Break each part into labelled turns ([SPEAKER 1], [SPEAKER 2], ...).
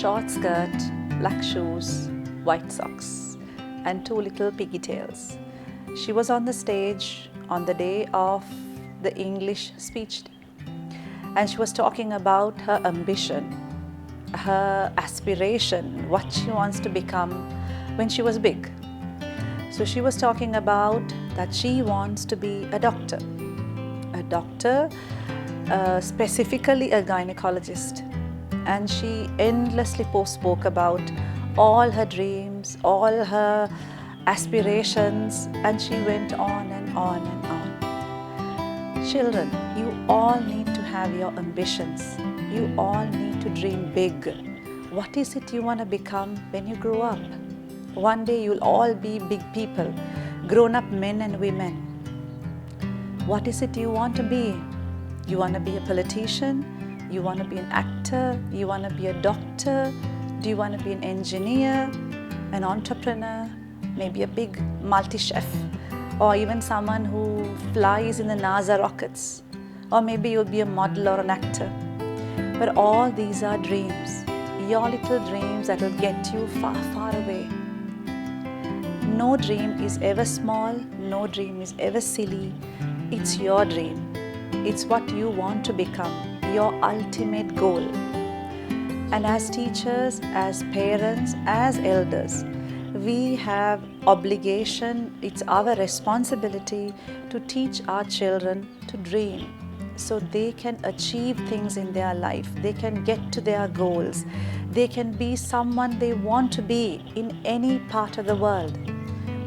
[SPEAKER 1] short skirt, black shoes, white socks, and two little piggy tails. She was on the stage on the day of the English speech day, and she was talking about her ambition, her aspiration, what she wants to become when she was big. So she was talking about that she wants to be a doctor, specifically a gynecologist. And she endlessly spoke about all her dreams, all her aspirations, and she went on and on and on. Children, you all need to have your ambitions. You all need to dream big. What is it you want to become when you grow up? One day you'll all be big people, grown-up men and women. What is it you want to be? You want to be a politician? You want to be an actor? You want to be a doctor? Do you want to be an engineer, an entrepreneur, maybe a big multi-chef, or even someone who flies in the NASA rockets? Or maybe you'll be a model or an actor. But all these are dreams, your little dreams that will get you far, far away. No dream is ever small, no dream is ever silly. It's your dream. It's what you want to become, your ultimate goal. And as teachers, as parents, as elders, we have obligation, it's our responsibility to teach our children to dream so they can achieve things in their life, they can get to their goals, they can be someone they want to be in any part of the world.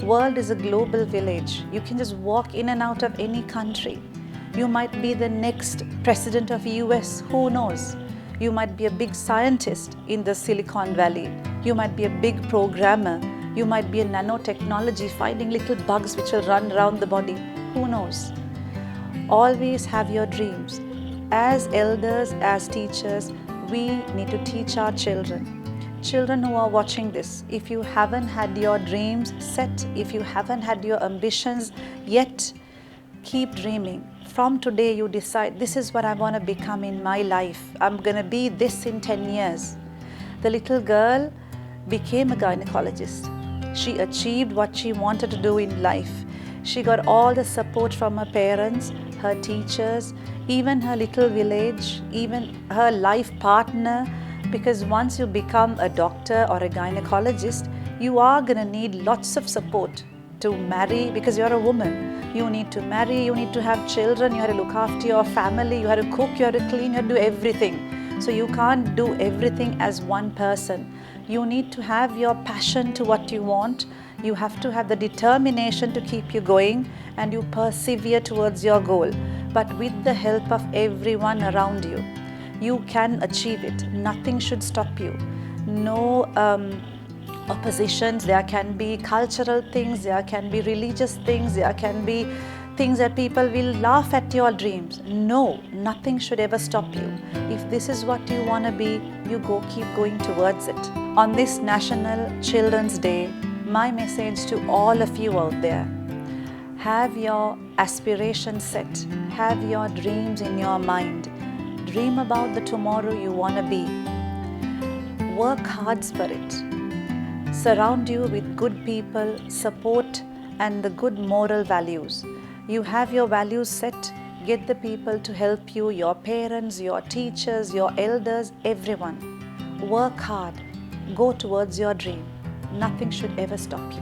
[SPEAKER 1] World is a global village. You can just walk in and out of any country. You might be the next president of US, who knows? You might be a big scientist in the Silicon Valley. You might be a big programmer. You might be a nanotechnology finding little bugs which will run around the body. Who knows? Always have your dreams. As elders, as teachers, we need to teach our children. Children who are watching this, if you haven't had your dreams set, if you haven't had your ambitions yet, keep dreaming. From today you decide, this is what I want to become in my life. I'm going to be this in 10 years. The little girl became a gynecologist. She achieved what she wanted to do in life. She got all the support from her parents, her teachers, even her little village, even her life partner. Because once you become a doctor or a gynecologist, you are going to need lots of support to marry, because you're a woman. You need to marry, you need to have children, you have to look after your family, you have to cook, you have to clean, you have to do everything. So you can't do everything as one person. You need to have your passion to what you want. You have to have the determination to keep you going, and you persevere towards your goal. But with the help of everyone around you, you can achieve it. Nothing should stop you. No oppositions. There can be cultural things, there can be religious things, there can be things that people will laugh at your dreams. No, nothing should ever stop you. If this is what you want to be, you keep going towards it. On this National Children's Day, my message to all of you out there, have your aspirations set, have your dreams in your mind. Dream about the tomorrow you want to be. Work hard for it. Surround you with good people, support, and the good moral values. You have your values set, get the people to help you, your parents, your teachers, your elders, everyone. Work hard. Go towards your dream. Nothing should ever stop you.